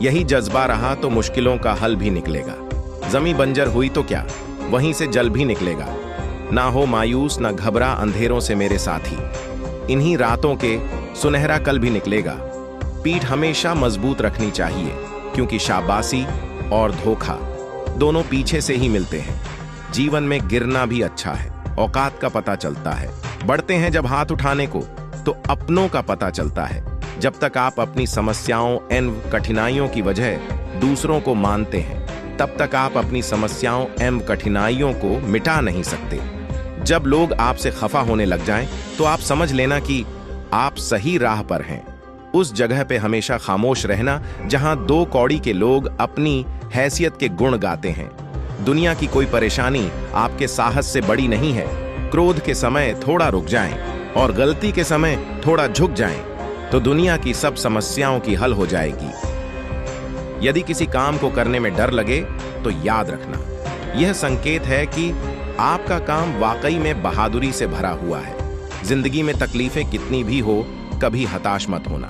यही जज्बा रहा तो मुश्किलों का हल भी निकलेगा। जमीन बंजर हुई तो क्या, वहीं से जल भी निकलेगा। ना हो मायूस, ना घबरा अंधेरों से मेरे साथी, इन्हीं रातों के सुनहरा कल भी निकलेगा। पीठ हमेशा मजबूत रखनी चाहिए, क्योंकि शाबाशी और धोखा दोनों पीछे से ही मिलते हैं। जीवन में गिरना भी अच्छा है, औकात का पता चलता है। बढ़ते हैं जब हाथ उठाने को, तो अपनों का पता चलता है। जब तक आप अपनी समस्याओं एवं कठिनाइयों की वजह दूसरों को मानते हैं, तब तक आप अपनी समस्याओं एवं कठिनाइयों को मिटा नहीं सकते। जब लोग आपसे खफा होने लग जाएं, तो आप समझ लेना कि आप सही राह पर हैं। उस जगह पे हमेशा खामोश रहना जहां दो कौड़ी के लोग अपनी हैसियत के गुण गाते हैं। दुनिया की कोई परेशानी आपके साहस से बड़ी नहीं है। क्रोध के समय थोड़ा रुक जाएं और गलती के समय थोड़ा झुक जाएं, तो दुनिया की सब समस्याओं की हल हो जाएगी। यदि किसी काम को करने में डर लगे, तो याद रखना, यह संकेत है कि आपका काम वाकई में बहादुरी से भरा हुआ है। जिंदगी में तकलीफें कितनी भी हो, कभी हताश मत होना,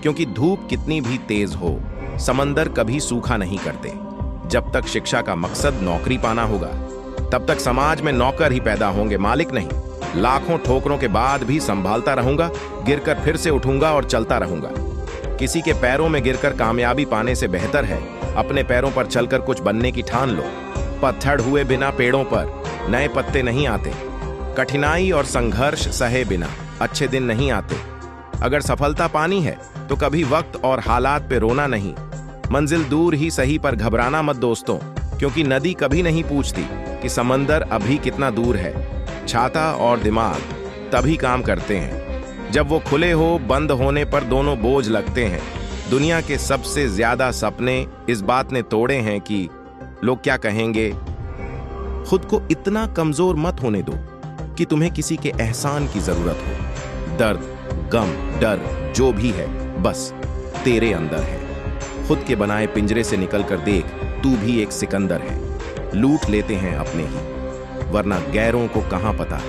क्योंकि धूप कितनी भी तेज हो, समंदर कभी सूखा नहीं करते। जब तक शिक्षा का मकसद नौकरी पाना होगा, तब तक समाज में नौकर ही पैदा होंगे, मालिक नहीं। लाखों ठोकरों के बाद भी संभालता रहूंगा, गिरकर फिर से उठूंगा और चलता रहूंगा। किसी के पैरों में गिरकर कामयाबी पाने से बेहतर है अपने पैरों पर चलकर कुछ बनने की ठान लो। पत्थर हुए बिना पेड़ों पर नए पत्ते नहीं आते। कठिनाई और संघर्ष सहे बिना अच्छे दिन नहीं आते। अगर सफलता पानी है, तो कभी वक्त और हालात पे रोना नहीं। मंजिल दूर ही सही, पर घबराना मत दोस्तों, क्योंकि नदी कभी नहीं पूछती कि समंदर अभी कितना दूर है। छाता और दिमाग तभी काम करते हैं जब वो खुले हो, बंद होने पर दोनों बोझ लगते हैं। दुनिया के सबसे ज्यादा सपने इस बात ने तोड़े हैं कि लोग क्या कहेंगे। खुद को इतना कमजोर मत होने दो कि तुम्हें किसी के एहसान की जरूरत हो। दर्द, गम, डर जो भी है, बस तेरे अंदर है। खुद के बनाए पिंजरे से निकलकर देख, तू भी एक सिकंदर है। लूट लेते हैं अपने ही, वरना गैरों को कहां पता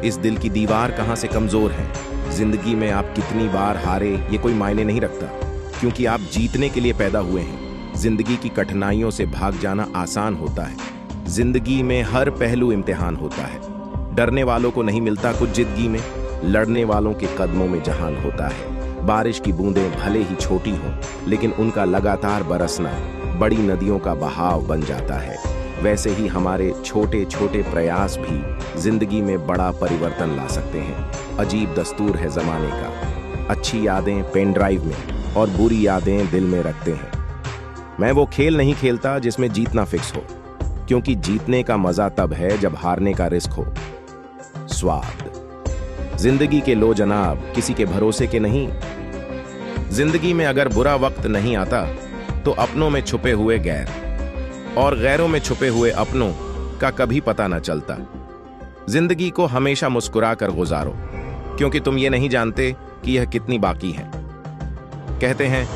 इस दिल की दीवार कहां से कमजोर है। जिंदगी में आप कितनी बार हारे, ये कोई मायने नहीं रखता, क्योंकि आप जीतने के लिए पैदा हुए हैं। जिंदगी की कठिनाइयों से भाग जाना आसान होता है। जिंदगी में हर पहलू इम्तिहान होता है। डरने वालों को नहीं मिलता कुछ जिंदगी में, लड़ने वालों के कदमों में जहान होता है। बारिश की बूंदें भले ही छोटी हों, लेकिन उनका लगातार बरसना बड़ी नदियों का बहाव बन जाता है। वैसे ही हमारे छोटे छोटे प्रयास भी जिंदगी में बड़ा परिवर्तन ला सकते हैं। अजीब दस्तूर है जमाने का, अच्छी यादें पेन ड्राइव में और बुरी यादें दिल में रखते हैं। मैं वो खेल नहीं खेलता जिसमें जीतना फिक्स हो, क्योंकि जीतने का मजा तब है जब हारने का रिस्क हो। स्वाद जिंदगी के लो जनाब, किसी के भरोसे के नहीं। जिंदगी में अगर बुरा वक्त नहीं आता, तो अपनों में छुपे हुए गैर और गैरों में छुपे हुए अपनों का कभी पता न चलता। जिंदगी को हमेशा मुस्कुरा कर गुजारो, क्योंकि तुम ये नहीं जानते कि यह कितनी बाकी है। कहते हैं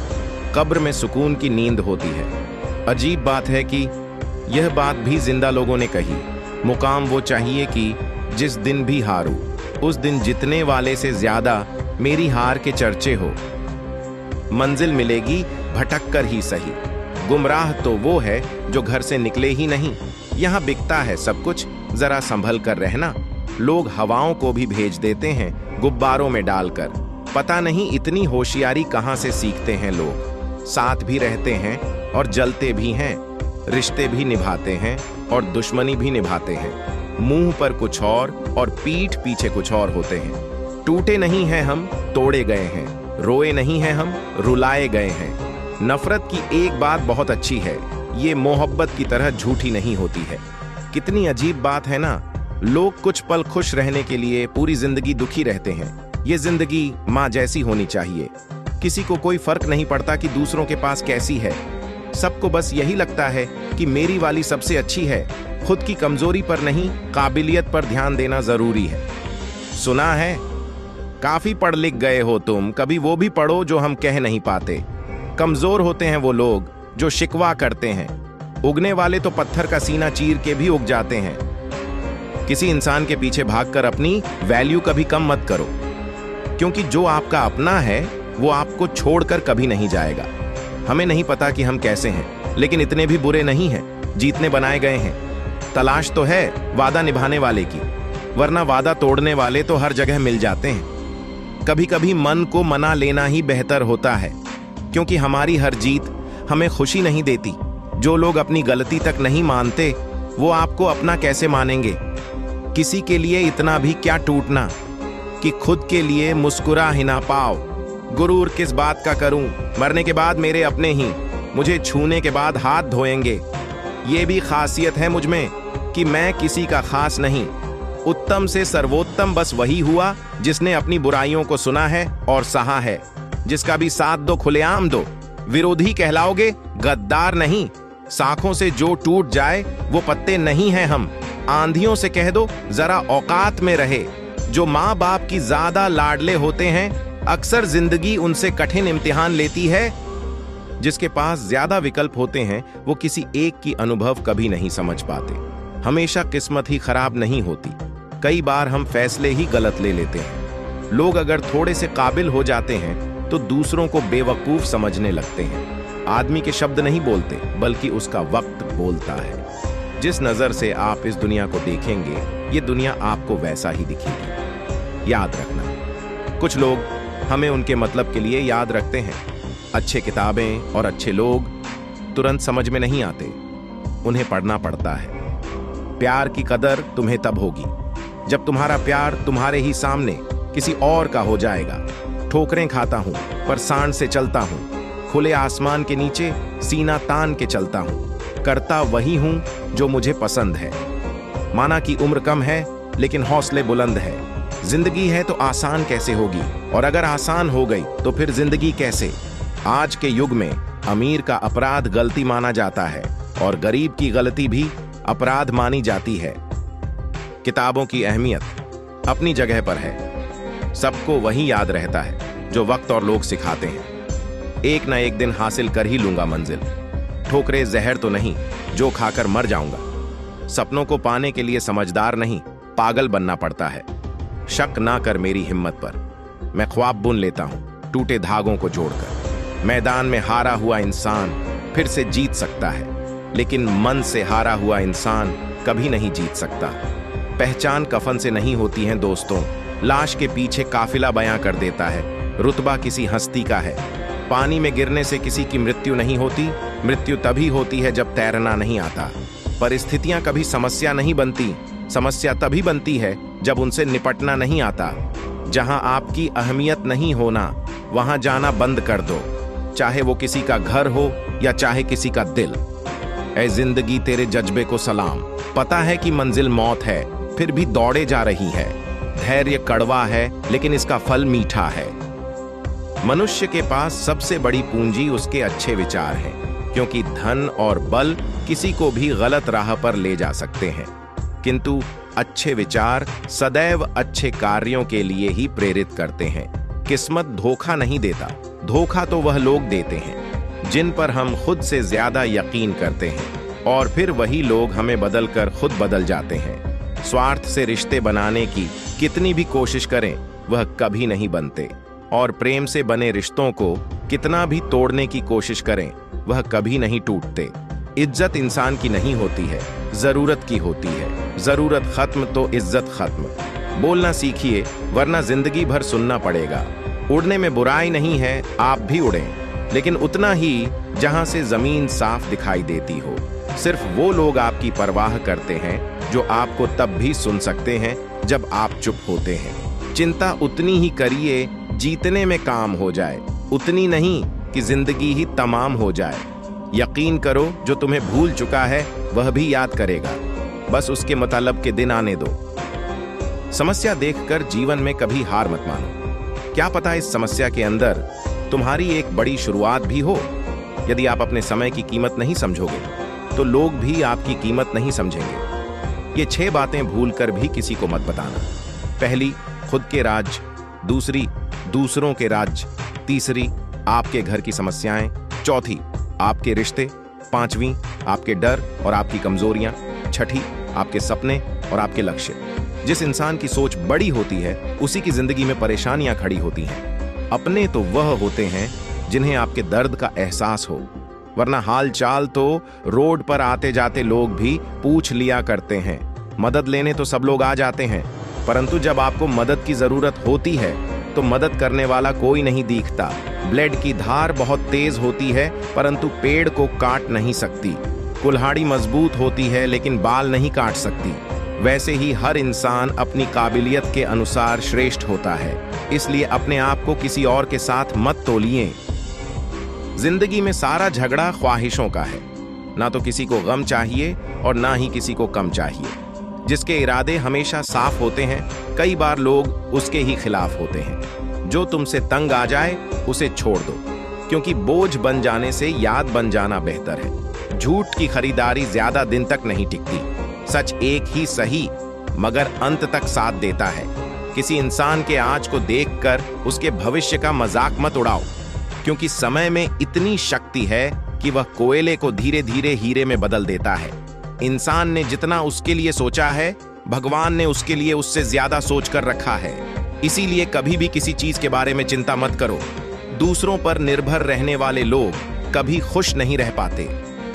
कब्र में सुकून की नींद होती है। अजीब बात है कि यह बात भी जिंदा लोगों ने कही। मुकाम वो चाहिए कि जिस दिन भी हारूं, उस दिन जितने वाले से ज्यादा मेरी हार के चर्चे हो। मंजिल मिलेगी भटक कर ही सही, गुमराह तो वो है जो घर से निकले ही नहीं। यहाँ बिकता है सब कुछ, जरा संभल कर रहना। लोग हवाओं को भी भेज देते हैं गुब्बारों में डालकर। पता नहीं इतनी होशियारी कहाँ से सीखते हैं लोग। साथ भी रहते हैं और जलते भी हैं, रिश्ते भी निभाते हैं और दुश्मनी भी निभाते हैं। मुंह पर कुछ और पीठ पीछे कुछ और होते हैं। टूटे नहीं हैं हम, तोड़े गए हैं। रोए नहीं हैं हम, रुलाए गए हैं। नफरत की एक बात बहुत अच्छी है, ये मोहब्बत की तरह झूठी नहीं होती है। कितनी अजीब बात है ना, लोग कुछ पल खुश रहने के लिए पूरी जिंदगी दुखी रहते हैं। ये जिंदगी माँ जैसी होनी चाहिए। किसी को कोई फर्क नहीं पड़ता कि दूसरों के पास कैसी है। सबको बस यही लगता है कि मेरी वाली सबसे अच्छी है। खुद की कमजोरी पर नहीं, काबिलियत पर ध्यान देना जरूरी है। सुना है काफी पढ़ लिख गए हो तुम, कभी वो भी पढ़ो जो हम कह नहीं पाते। कमजोर होते हैं वो लोग जो शिकवा करते हैं। उगने वाले तो पत्थर का सीना चीर के भी उग जाते हैं। किसी इंसान के पीछे भागकर अपनी वैल्यू कभी कम मत करो, क्योंकि जो आपका अपना है वो आपको छोड़कर कभी नहीं जाएगा। हमें नहीं पता कि हम कैसे हैं, लेकिन इतने भी बुरे नहीं हैं, जीतने बनाए गए हैं। तलाश तो है वादा निभाने वाले की, वरना वादा तोड़ने वाले तो हर जगह मिल जाते हैं। कभी कभी मन को मना लेना ही बेहतर होता है, क्योंकि हमारी हर जीत हमें खुशी नहीं देती। जो लोग अपनी गलती तक नहीं मानते, वो आपको अपना कैसे मानेंगे? किसी के लिए इतना भी क्या टूटना कि खुद के लिए मुस्कुरा ही ना पाओ। गुरूर किस बात का करूं, मरने के बाद मेरे अपने ही मुझे छूने के बाद हाथ धोएंगे। ये भी खासियत है मुझ में कि मैं किसी का खास नहीं। उत्तम से सर्वोत्तम बस वही हुआ जिसने अपनी बुराइयों को सुना है और सहा है। जिसका भी साथ दो खुलेआम दो, विरोधी कहलाओगे, गद्दार नहीं। शाखों से जो टूट जाए वो पत्ते नहीं हैं हम। आंधियों से कह दो जरा औकात में रहे। जो माँ बाप की ज्यादा लाडले होते हैं, अक्सर जिंदगी उनसे कठिन इम्तिहान लेती है। जिसके पास ज्यादा विकल्प होते हैं, वो किसी एक की अनुभव कभी नहीं समझ पाते। हमेशा किस्मत ही खराब नहीं होती, कई बार हम फैसले ही गलत ले लेते हैं। लोग अगर थोड़े से काबिल हो जाते हैं तो दूसरों को बेवकूफ समझने लगते हैं। आदमी के शब्द नहीं बोलते, बल्कि उसका वक्त बोलता है। जिस नजर से आप इस दुनिया को देखेंगे, ये दुनिया आपको वैसा ही दिखेगी। याद रखना, कुछ लोग हमें उनके मतलब के लिए याद रखते हैं। अच्छे किताबें और अच्छे लोग तुरंत समझ में नहीं आते, उन्हें पढ़ना पड़ता है। प्यार की कदर तुम्हें तब होगी जब तुम्हारा प्यार तुम्हारे ही सामने किसी और का हो जाएगा। ठोकरें खाता हूं पर सांड से चलता हूं, खुले आसमान के नीचे सीना तान के चलता हूं। करता वही हूं जो मुझे पसंद है। माना कि उम्र कम है, लेकिन हौसले बुलंद है। जिंदगी है तो आसान कैसे होगी, और अगर आसान हो गई तो फिर जिंदगी कैसे? आज के युग में अमीर का अपराध गलती माना जाता है और गरीब की गलती भी अपराध मानी जाती है। किताबों की अहमियत अपनी जगह पर है। सबको वही याद रहता है जो वक्त और लोग सिखाते हैं। एक न एक दिन हासिल कर ही लूंगा मंजिल। ठोकरे जहर तो नहीं जो खाकर मर जाऊंगा। सपनों को पाने के लिए समझदार नहीं, पागल बनना पड़ता है। शक ना कर मेरी हिम्मत पर, मैं ख्वाब बुन लेता हूं टूटे धागों को जोड़कर। मैदान में हारा हुआ इंसान फिर से जीत सकता है, लेकिन मन से हारा हुआ इंसान कभी नहीं जीत सकता। पहचान कफन से नहीं होती है दोस्तों, लाश के पीछे काफिला बयां कर देता है। रुतबा किसी हस्ती का है। पानी में गिरने से किसी की मृत्यु नहीं होती, मृत्यु तभी होती है जब तैरना नहीं आता। परिस्थितियां कभी समस्या नहीं बनती, समस्या तभी बनती है जब उनसे निपटना नहीं आता। जहां आपकी अहमियत नहीं होना, वहां जाना बंद कर दो, चाहे वो किसी का घर हो या चाहे किसी का दिल। ऐ जिंदगी तेरे जज्बे को सलाम। पता है कि मंजिल मौत है, फिर भी दौड़े जा रही है। धैर्य कड़वा है, लेकिन इसका फल मीठा है। मनुष्य के पास सबसे बड़ी पूंजी उसके अच्छे विचार हैं, क्योंकि धन और बल किसी को भी गलत राह पर ले जा सकते हैं, किंतु अच्छे विचार सदैव अच्छे कार्यों के लिए ही प्रेरित करते हैं। किस्मत धोखा नहीं देता, धोखा तो वह लोग देते हैं जिन पर हम खुद से ज्यादा यकीन करते हैं, और फिर वही लोग हमें बदलकर खुद बदल जाते हैं। स्वार्थ से रिश्ते बनाने की कितनी भी कोशिश करें, वह कभी नहीं बनते, और प्रेम से बने रिश्तों को कितना भी तोड़ने की कोशिश करें, वह कभी नहीं टूटते। इज्जत इंसान की नहीं होती है, जरूरत की होती है। जरूरत खत्म तो इज्जत खत्म। बोलना सीखिए, वरना जिंदगी भर सुनना पड़ेगा। उड़ने में बुराई नहीं है, आप भी उड़ें, लेकिन उतना ही जहां से जमीन साफ दिखाई देती हो। सिर्फ वो लोग आपकी परवाह करते हैं जो आपको तब भी सुन सकते हैं जब आप चुप होते हैं। चिंता उतनी ही करिए जीतने में काम हो जाए, उतनी नहीं कि जिंदगी ही तमाम हो जाए। यकीन करो, जो तुम्हें भूल चुका है वह भी याद करेगा, बस उसके मतलब के दिन आने दो। समस्या देखकर जीवन में कभी हार मत मानो। क्या पता इस समस्या के अंदर तुम्हारी एक बड़ी शुरुआत भी हो। यदि आप अपने समय की कीमत नहीं समझोगे, तो लोग भी आपकी कीमत नहीं समझेंगे। ये 6 बातें भूलकर भी किसी को मत बताना। पहली, खुद के राज। दूसरी, दूसरों के राज। तीसरी, आपके घर की समस्याएं। चौथी, आपके रिश्ते। पांचवी, आपके डर और आपकी कमजोरियां। छठी, आपके सपने और आपके लक्ष्य। जिस इंसान की सोच बड़ी होती है, उसी की जिंदगी में परेशानियां खड़ी होती हैं। अपने तो वह होते हैं जिन्हें आपके दर्द का एहसास हो, वरना हाल चाल तो रोड पर आते जाते लोग भी पूछ लिया करते हैं। मदद लेने तो सब लोग आ जाते हैं, परंतु जब आपको मदद की जरूरत होती है तो मदद करने वाला कोई नहीं दिखता। ब्लेड की धार बहुत तेज होती है, परंतु पेड़ को काट नहीं सकती। कुल्हाड़ी मजबूत होती है, लेकिन बाल नहीं काट सकती। वैसे ही हर इंसान अपनी काबिलियत के अनुसार श्रेष्ठ होता है, इसलिए अपने आप को किसी और के साथ मत तोलिए। जिंदगी में सारा झगड़ा ख्वाहिशों का है। ना तो किसी को गम चाहिए और ना ही किसी को कम चाहिए। जिसके इरादे हमेशा साफ होते हैं, कई बार लोग उसके ही खिलाफ होते हैं। जो तुमसे तंग आ जाए उसे छोड़ दो, क्योंकि बोझ बन जाने से याद बन जाना बेहतर है। झूठ की खरीदारी ज्यादा दिन तक नहीं टिकती। सच एक ही सही मगर अंत तक साथ देता है। किसी इंसान के आज को देखकर उसके भविष्य का मजाक मत उड़ाओ, क्योंकि समय में इतनी शक्ति है कि वह कोयले को धीरे धीरे हीरे में बदल देता है। इंसान ने जितना उसके लिए सोचा है, भगवान ने उसके लिए उससे ज्यादा सोच कर रखा है। इसीलिए कभी भी किसी चीज के बारे में चिंता मत करो। दूसरों पर निर्भर रहने वाले लोग कभी खुश नहीं रह पाते।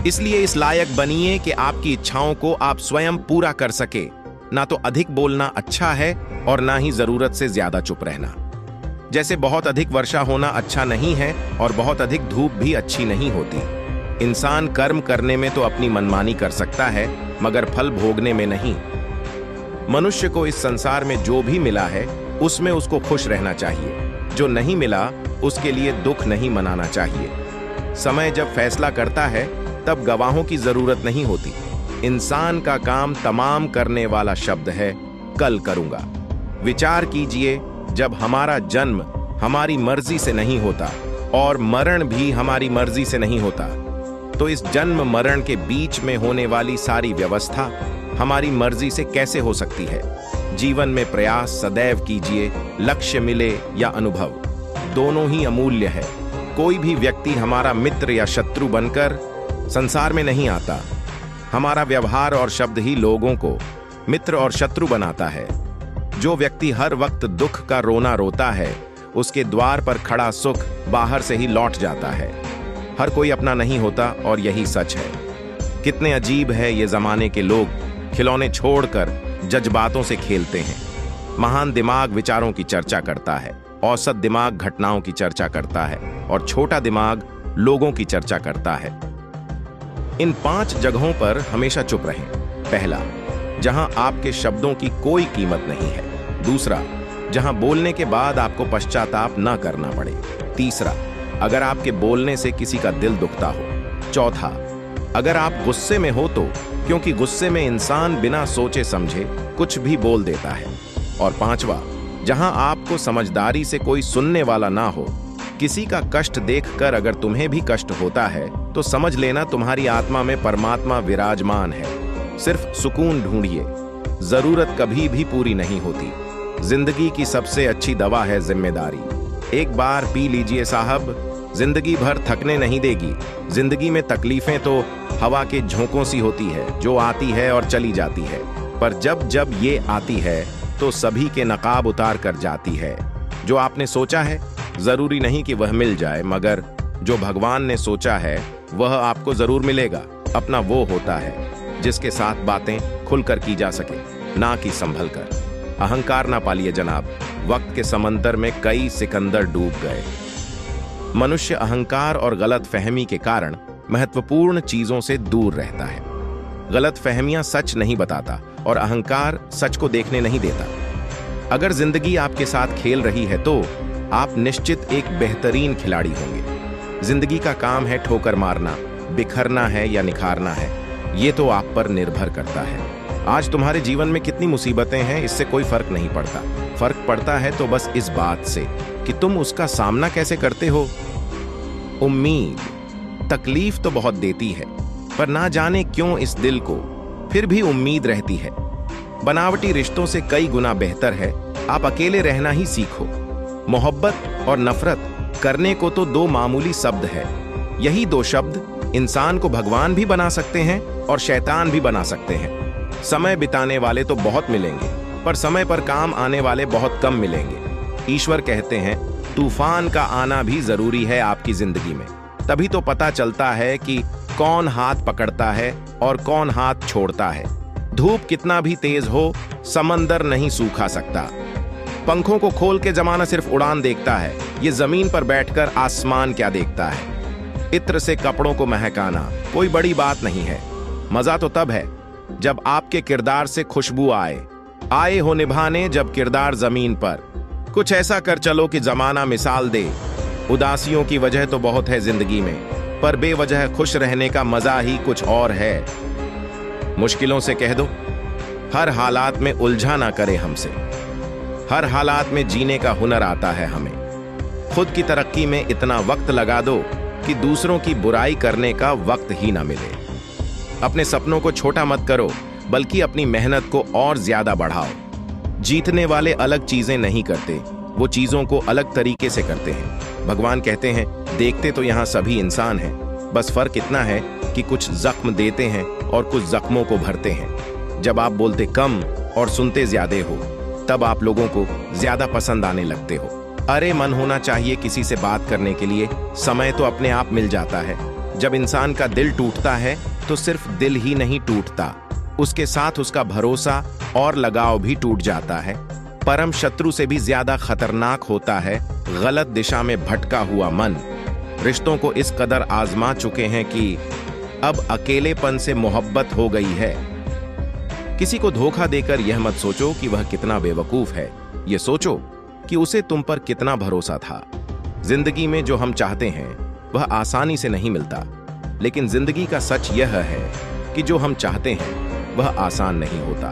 इसलिए इस लायक बनिए कि आपकी इच्छाओं को आप स्वयं पूरा कर सके। ना तो अधिक बोलना अच्छा है और ना ही जरूरत से ज्यादा चुप रहना। जैसे बहुत अधिक वर्षा होना अच्छा नहीं है और बहुत अधिक धूप भी अच्छी नहीं होती। इंसान कर्म करने में तो अपनी मनमानी कर सकता है, मगर फल भोगने में नहीं। मनुष्य को इस संसार में जो भी मिला है उसमें उसको खुश रहना चाहिए। जो नहीं मिला उसके लिए दुख नहीं मनाना चाहिए। समय जब फैसला करता है तब गवाहों की जरूरत नहीं होती। इंसान का काम तमाम करने वाला शब्द है, कल करूंगा। विचार कीजिए, जब हमारा जन्म हमारी मर्जी से नहीं होता और मरण भी हमारी मर्जी से नहीं होता, तो इस जन्म मरण के बीच में होने वाली सारी व्यवस्था हमारी मर्जी से कैसे हो सकती है। जीवन में प्रयास सदैव कीजिए, लक्ष्य मिले या अनुभव, दोनों ही अमूल्य है। कोई भी व्यक्ति हमारा मित्र या शत्रु बनकर संसार में नहीं आता। हमारा व्यवहार और शब्द ही लोगों को मित्र और शत्रु बनाता है। जो व्यक्ति हर वक्त दुख का रोना रोता है, उसके द्वार पर खड़ा सुख बाहर से ही लौट जाता है। हर कोई अपना नहीं होता और यही सच है। कितने अजीब है ये जमाने के लोग, खिलौने छोड़कर जज्बातों से खेलते हैं। महान दिमाग विचारों की चर्चा करता है, औसत दिमाग घटनाओं की चर्चा करता है और छोटा दिमाग लोगों की चर्चा करता है। इन 5 जगहों पर हमेशा चुप रहें। पहला, जहां आपके शब्दों की कोई कीमत नहीं है। दूसरा, जहां बोलने के बाद आपको पश्चाताप न करना पड़े। तीसरा, अगर आपके बोलने से किसी का दिल दुखता हो। चौथा, अगर आप गुस्से में हो तो, क्योंकि गुस्से में इंसान बिना सोचे समझे कुछ भी बोल देता है। और पांचवा, जहां आपको समझदारी से कोई सुनने वाला ना हो। किसी का कष्ट देखकर अगर तुम्हें भी कष्ट होता है तो समझ लेना तुम्हारी आत्मा में परमात्मा विराजमान है। सिर्फ सुकून ढूंढिए, जरूरत कभी भी पूरी नहीं होती। जिंदगी की सबसे अच्छी दवा है जिम्मेदारी। एक बार पी लीजिए साहब, जिंदगी भर थकने नहीं देगी। जिंदगी में तकलीफें तो हवा के झोंकों सी होती है, जो आती है और चली जाती है, पर जब जब ये आती है तो सभी के नकाब उतार कर जाती है। जो आपने सोचा है जरूरी नहीं कि वह मिल जाए, मगर जो भगवान ने सोचा है वह आपको जरूर मिलेगा। अपना वो होता है जिसके साथ बातें खुलकर की जा सके, ना कि संभल कर। अहंकार ना पालिए जनाब, वक्त के समंदर में कई सिकंदर डूब गए। मनुष्य अहंकार और गलत फहमी के कारण महत्वपूर्ण चीजों से दूर रहता है। गलत फहमियां सच नहीं बताता और अहंकार सच को देखने नहीं देता। अगर जिंदगी आपके साथ खेल रही है तो आप निश्चित एक बेहतरीन खिलाड़ी होंगे। जिंदगी का काम है ठोकर मारना, बिखरना है या निखारना है, ये तो आप पर निर्भर करता है। आज तुम्हारे जीवन में कितनी मुसीबतें हैं, इससे कोई फर्क नहीं पड़ता। फर्क पड़ता है तो बस इस बात से कि तुम उसका सामना कैसे करते हो। उम्मीद तकलीफ तो बहुत देती है, पर ना जाने क्यों इस दिल को फिर भी उम्मीद रहती है। बनावटी रिश्तों से कई गुना बेहतर है आप अकेले रहना ही सीखो। मोहब्बत और नफरत करने को तो 2 मामूली शब्द है। यही 2 शब्द इंसान को भगवान भी बना सकते हैं और शैतान भी बना सकते हैं। समय बिताने वाले तो बहुत मिलेंगे, पर समय पर काम आने वाले बहुत कम मिलेंगे। ईश्वर कहते हैं, तूफान का आना भी जरूरी है आपकी जिंदगी में। तभी तो पता चलता है कि कौन हाथ पकड़ता है और कौन हाथ छोड़ता है। धूप कितना भी तेज हो, समंदर नहीं सूखा सकता। पंखों को खोल के जमाना सिर्फ उड़ान देखता है, ये जमीन पर बैठकर आसमान क्या देखता है। इत्र से कपड़ों को महकाना कोई बड़ी बात नहीं है। मजा तो तब है जब आपके किरदार से खुशबू आए हो निभाने जब किरदार जमीन पर। कुछ ऐसा कर चलो कि जमाना मिसाल दे। उदासियों की वजह तो बहुत है जिंदगी में, पर बेवजह खुश रहने का मजा ही कुछ और है। मुश्किलों से कह दो हर हालात में उलझा ना करे हमसे। हर हालात में जीने का हुनर आता है हमें। खुद की तरक्की में इतना वक्त लगा दो कि दूसरों की बुराई करने का वक्त ही ना मिले। अपने सपनों को छोटा मत करो, बल्कि अपनी मेहनत को और ज्यादा बढ़ाओ। जीतने वाले अलग चीजें नहीं करते, वो चीजों को अलग तरीके से करते हैं। भगवान कहते हैं देखते तो यहाँ सभी इंसान हैं, बस फर्क इतना है कि कुछ जख्म देते हैं और कुछ जख्मों को भरते हैं। जब आप बोलते कम और सुनते ज्यादा हो, तब आप लोगों को ज्यादा पसंद आने लगते हो। अरे मन होना चाहिए किसी से बात करने के लिए, समय तो अपने आप मिल जाता है। जब इंसान का दिल टूटता है तो सिर्फ दिल ही नहीं टूटता, उसके साथ उसका भरोसा और लगाव भी टूट जाता है। परम शत्रु से भी ज्यादा खतरनाक होता है गलत दिशा में भटका हुआ मन। रिश्तों को इस कदर आजमा चुके हैं कि अब अकेलेपन से मोहब्बत हो गई है। किसी को धोखा देकर यह मत सोचो कि वह कितना बेवकूफ है, यह सोचो कि उसे तुम पर कितना भरोसा था। जिंदगी में जो हम चाहते हैं वह आसानी से नहीं मिलता, लेकिन जिंदगी का सच यह है कि जो हम चाहते हैं वह आसान नहीं होता।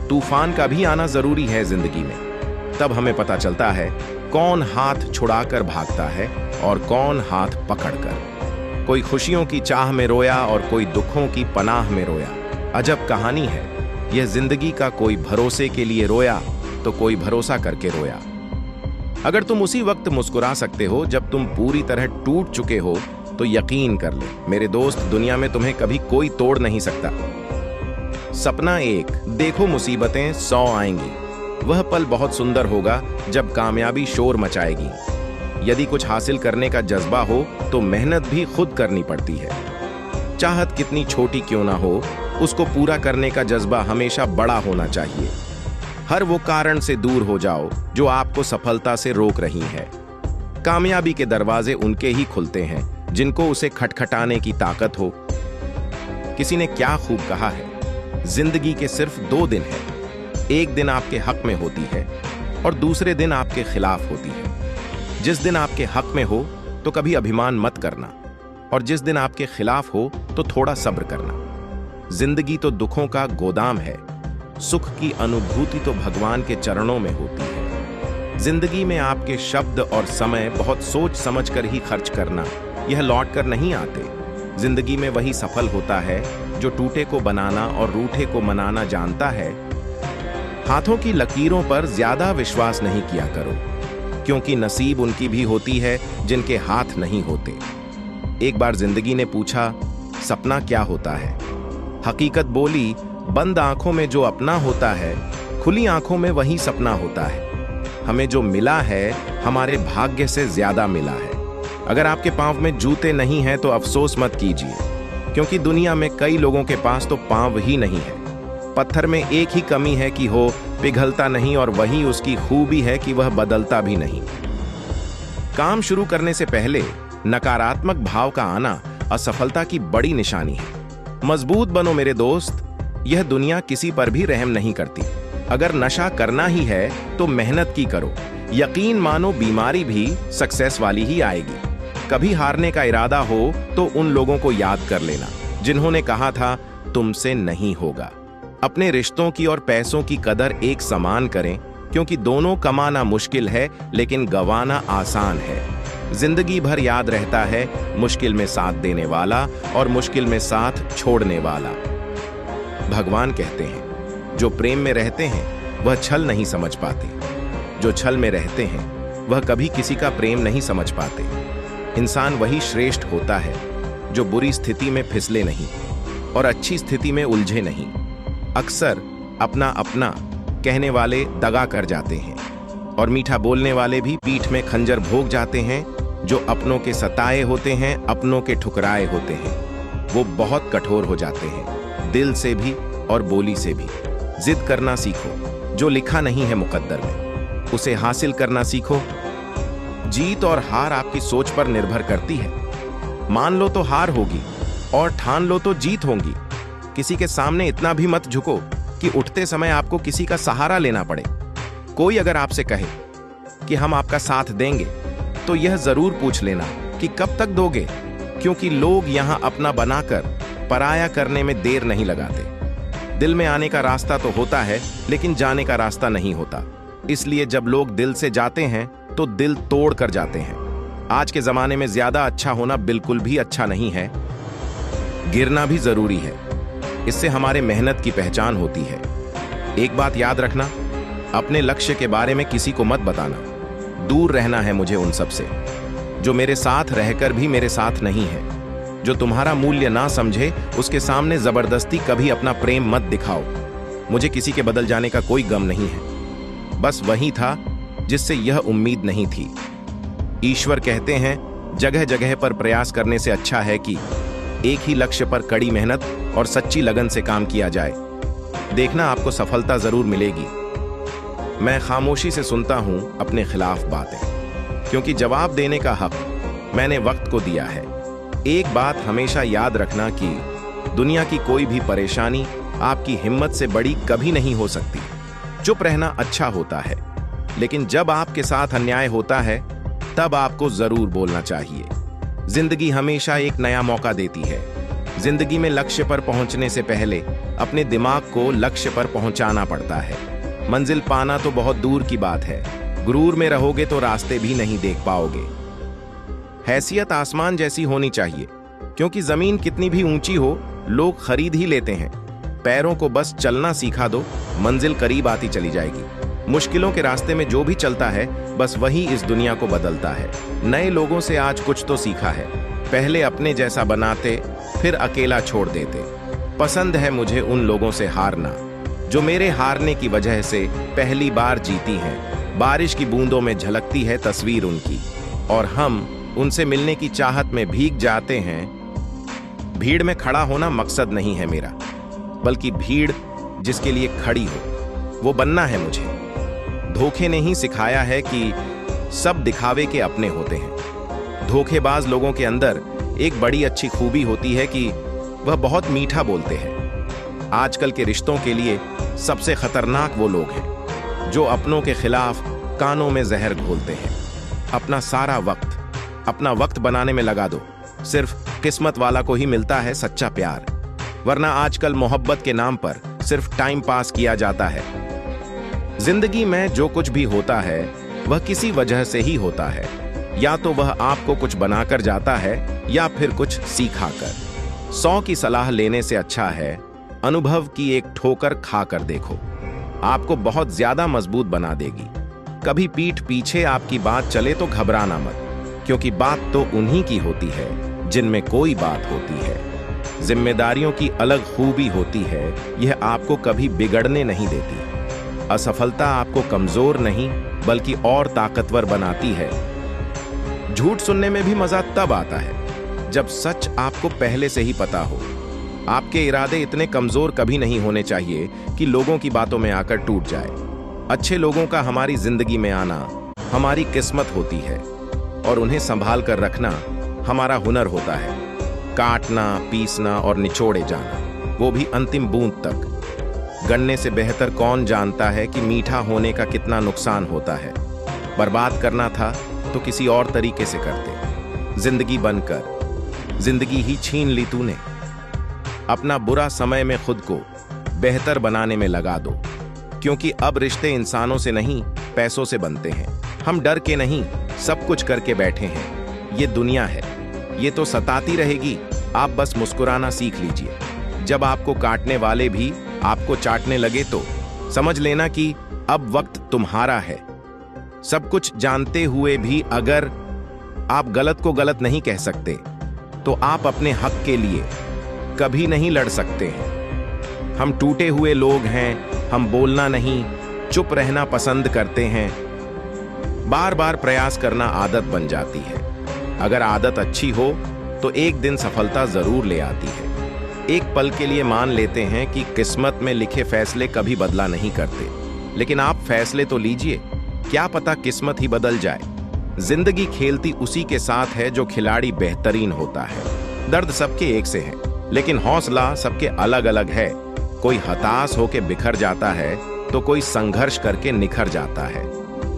तूफान का भी आना जरूरी है जिंदगी में, तब हमें पता चलता है कौन हाथ छुड़ाकर भागता है और कौन हाथ पकड़कर। कोई खुशियों की चाह में रोया और कोई दुखों की पनाह में रोया। अजब कहानी है यह जिंदगी का, कोई भरोसे के लिए रोया तो कोई भरोसा करके रोया। अगर तुम उसी वक्त मुस्कुरा सकते हो जब तुम पूरी तरह टूट चुके हो, तो यकीन कर ले मेरे दोस्त, दुनिया में तुम्हें कभी कोई तोड़ नहीं सकता। सपना एक, देखो मुसीबतें 100 आएंगी। वह पल बहुत सुंदर होगा जब कामयाबी शोर मचाएगी। यदि कुछ हासिल करने का जज्बा हो तो मेहनत भी खुद करनी पड़ती है। चाहत कितनी छोटी क्यों ना हो, उसको पूरा करने का जज्बा हमेशा बड़ा होना चाहिए। हर वो कारण से दूर हो जाओ जो आपको सफलता से रोक रही है। कामयाबी के दरवाजे उनके ही खुलते हैं जिनको उसे खटखटाने की ताकत हो। किसी ने क्या खूब कहा है, जिंदगी के सिर्फ 2 दिन हैं। एक दिन आपके हक में होती है और दूसरे दिन आपके खिलाफ होती है। जिस दिन आपके हक में हो तो कभी अभिमान मत करना, और जिस दिन आपके खिलाफ हो तो थोड़ा सब्र करना। जिंदगी तो दुखों का गोदाम है, सुख की अनुभूति तो भगवान के चरणों में होती है। जिंदगी में आपके शब्द और समय बहुत सोच समझकर ही खर्च करना, यह लौट कर नहीं आते। जिंदगी में वही सफल होता है जो टूटे को बनाना और रूठे को मनाना जानता है। हाथों की लकीरों पर ज्यादा विश्वास नहीं किया करो, क्योंकि नसीब उनकी भी होती है जिनके हाथ नहीं होते। एक बार जिंदगी ने पूछा, सपना क्या होता है? हकीकत बोली, बंद आंखों में जो अपना होता है, खुली आंखों में वही सपना होता है। हमें जो मिला है हमारे भाग्य से ज्यादा मिला है। अगर आपके पांव में जूते नहीं हैं तो अफसोस मत कीजिए, क्योंकि दुनिया में कई लोगों के पास तो पांव ही नहीं है। पत्थर में एक ही कमी है कि हो पिघलता नहीं, और वही उसकी खूबी है कि वह बदलता भी नहीं। काम शुरू करने से पहले नकारात्मक भाव का आना असफलता की बड़ी निशानी है। मजबूत बनो मेरे दोस्त, यह दुनिया किसी पर भी रहम नहीं करती। अगर नशा करना ही है तो मेहनत की करो। यकीन मानो बीमारी भी सक्सेस वाली ही आएगी। कभी हारने का इरादा हो तो उन लोगों को याद कर लेना जिन्होंने कहा था तुमसे नहीं होगा। अपने रिश्तों की और पैसों की कदर एक समान करें, क्योंकि दोनों कमाना मुश्किल है लेकिन गंवाना आसान है। जिंदगी भर याद रहता है मुश्किल में साथ देने वाला और मुश्किल में साथ छोड़ने वाला। भगवान कहते हैं जो प्रेम में रहते हैं वह छल नहीं समझ पाते, जो छल में रहते हैं वह कभी किसी का प्रेम नहीं समझ पाते। इंसान वही श्रेष्ठ होता है जो बुरी स्थिति में फिसले नहीं और अच्छी स्थिति में उलझे नहीं। अक्सर अपना अपना कहने वाले दगा कर जाते हैं। और मीठा बोलने वाले भी पीठ में खंजर भोग जाते हैं। जो अपनों के सताए होते हैं, अपनों के ठुकराए होते हैं, वो बहुत कठोर हो जाते हैं, दिल से भी और बोली से भी। जिद करना सीखो, जो लिखा नहीं है मुकद्दर में, उसे हासिल करना सीखो। जीत और हार आपकी सोच पर निर्भर करती है। मान लो तो हार होगी और ठान लो तो जीत होगी। किसी के सामने इतना भी मत झुको कि उठते समय आपको किसी का सहारा लेना पड़े। कोई अगर आपसे कहे कि हम आपका साथ देंगे, तो यह जरूर पूछ लेना कि कब तक दोगे, क्योंकि लोग यहां अपना बनाकर पराया करने में देर नहीं लगाते। दिल में आने का रास्ता तो होता है, लेकिन जाने का रास्ता नहीं होता। इसलिए जब लोग दिल से जाते हैं तो दिल तोड़ कर जाते हैं। आज के जमाने में ज्यादा अच्छा होना बिल्कुल भी अच्छा नहीं है। गिरना भी जरूरी है, इससे हमारे मेहनत की पहचान होती है। एक बात याद रखना, अपने लक्ष्य के बारे में किसी को मत बताना। दूर रहना है मुझे उन सब से जो मेरे साथ रहकर भी मेरे साथ नहीं है। जो तुम्हारा मूल्य ना समझे, उसके सामने जबरदस्ती कभी अपना प्रेम मत दिखाओ। मुझे किसी के बदल जाने का कोई गम नहीं है। बस वही था जिससे यह उम्मीद नहीं थी। ईश्वर कहते हैं, जगह जगह पर प्रयास करने से अच्छा है कि एक ही लक्ष्य पर कड़ी मेहनत और सच्ची लगन से काम किया जाए। देखना, आपको सफलता जरूर मिलेगी। मैं खामोशी से सुनता हूं अपने खिलाफ बातें, क्योंकि जवाब देने का हक मैंने वक्त को दिया है। एक बात हमेशा याद रखना कि दुनिया की कोई भी परेशानी आपकी हिम्मत से बड़ी कभी नहीं हो सकती। चुप रहना अच्छा होता है, लेकिन जब आपके साथ अन्याय होता है तब आपको जरूर बोलना चाहिए। जिंदगी हमेशा एक नया मौका देती है। जिंदगी में लक्ष्य पर पहुंचने से पहले अपने दिमाग को लक्ष्य पर पहुंचाना पड़ता है। मंजिल पाना तो बहुत दूर की बात है, गुरूर में रहोगे तो रास्ते भी नहीं देख पाओगे। हैसियत आसमान जैसी होनी चाहिए, क्योंकि जमीन कितनी भी ऊंची हो, लोग खरीद ही लेते हैं। पैरों को बस चलना सिखा दो, मंजिल करीब आती चली जाएगी। मुश्किलों के रास्ते में जो भी चलता है, बस वही इस दुनिया को बदलता है। नए लोगों से आज कुछ तो सीखा है। पहले अपने जैसा बनाते, फिर अकेला छोड़ देते। पसंद है मुझे उन लोगों से हारना जो मेरे हारने की वजह से पहली बार जीती हैं। बारिश की बूंदों में झलकती है तस्वीर उनकी, और हम उनसे मिलने की चाहत में भीग जाते हैं। भीड़ में खड़ा होना मकसद नहीं है मेरा, बल्कि भीड़ जिसके लिए खड़ी हो, वो बनना है मुझे। धोखे ने ही सिखाया है कि सब दिखावे के अपने होते हैं। धोखेबाज लोगों के अंदर एक बड़ी अच्छी खूबी होती है कि वह बहुत मीठा बोलते हैं। आजकल के रिश्तों के लिए सबसे खतरनाक वो लोग हैं जो अपनों के खिलाफ कानों में जहर घोलते हैं। अपना सारा वक्त अपना वक्त बनाने में लगा दो। सिर्फ किस्मत वाला को ही मिलता है सच्चा प्यार, वरना आजकल मोहब्बत के नाम पर सिर्फ टाइम पास किया जाता है। जिंदगी में जो कुछ भी होता है वह किसी वजह से ही होता है। या तो वह आपको कुछ बनाकर जाता है या फिर कुछ सिखा कर। 100 की सलाह लेने से अच्छा है अनुभव की एक ठोकर खा कर देखो, आपको बहुत ज्यादा मजबूत बना देगी। कभी पीठ पीछे आपकी बात चले तो घबराना मत, क्योंकि बात तो उन्हीं की होती है जिनमें कोई बात होती है। जिम्मेदारियों की अलग खूबी होती है, यह आपको कभी बिगड़ने नहीं देती। असफलता आपको कमजोर नहीं बल्कि और ताकतवर बनाती है। झूठ सुनने में भी मजा तब आता है जब सच आपको पहले से ही पता हो। आपके इरादे इतने कमजोर कभी नहीं होने चाहिए कि लोगों की बातों में आकर टूट जाए। अच्छे लोगों का हमारी जिंदगी में आना हमारी किस्मत होती है, और उन्हें संभाल कर रखना हमारा हुनर होता है। काटना, पीसना और निचोड़े जाना, वो भी अंतिम बूंद तक। गन्ने से बेहतर कौन जानता है कि मीठा होने का कितना नुकसान होता है। बर्बाद करना था तो किसी और तरीके से करते। जिंदगी बनकर जिंदगी ही छीन ली तूने। अपना बुरा समय में खुद को बेहतर बनाने में लगा दो, क्योंकि अब रिश्ते इंसानों से नहीं पैसों से बनते हैं। हम डर के नहीं सब कुछ करके बैठे हैं। ये दुनिया है, ये तो सताती रहेगी, आप बस मुस्कुराना सीख लीजिए। जब आपको काटने वाले भी आपको चाटने लगे तो समझ लेना कि अब वक्त तुम्हारा है। सब कुछ जानते हुए भी अगर आप गलत को गलत नहीं कह सकते तो आप अपने हक के लिए कभी नहीं लड़ सकते हैं। हम टूटे हुए लोग हैं, हम बोलना नहीं चुप रहना पसंद करते हैं। बार बार प्रयास करना आदत बन जाती है। अगर आदत अच्छी हो तो एक दिन सफलता जरूर ले आती है। एक पल के लिए मान लेते हैं कि किस्मत में लिखे फैसले कभी बदला नहीं करते, लेकिन आप फैसले तो लीजिए, क्या पता किस्मत ही बदल जाए। जिंदगी खेलती उसी के साथ है जो खिलाड़ी बेहतरीन होता है। दर्द सबके एक से है, लेकिन हौसला सबके अलग अलग है। कोई हताश होकर बिखर जाता है तो कोई संघर्ष करके निखर जाता है।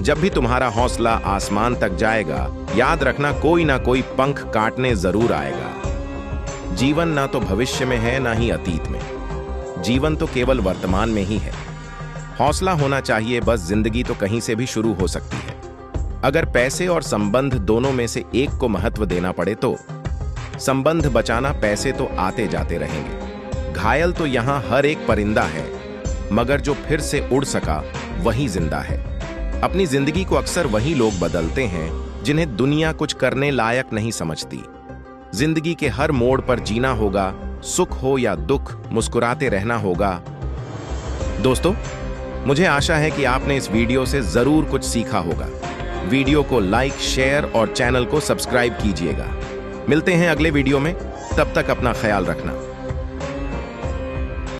जब भी तुम्हारा हौसला आसमान तक जाएगा, याद रखना कोई ना कोई पंख काटने जरूर आएगा। जीवन ना तो भविष्य में है ना ही अतीत में, जीवन तो केवल वर्तमान में ही है। हौसला होना चाहिए, बस जिंदगी तो कहीं से भी शुरू हो सकती है। अगर पैसे और संबंध दोनों में से एक को महत्व देना पड़े तो संबंध बचाना, पैसे तो आते जाते रहेंगे। घायल तो यहां हर एक परिंदा है, मगर जो फिर से उड़ सका वही जिंदा है। अपनी जिंदगी को अक्सर वही लोग बदलते हैं जिन्हें दुनिया कुछ करने लायक नहीं समझती। जिंदगी के हर मोड़ पर जीना होगा, सुख हो या दुख, मुस्कुराते रहना होगा। दोस्तों, मुझे आशा है कि आपने इस वीडियो से जरूर कुछ सीखा होगा। वीडियो को लाइक, शेयर और चैनल को सब्सक्राइब कीजिएगा। मिलते हैं अगले वीडियो में, तब तक अपना ख्याल रखना।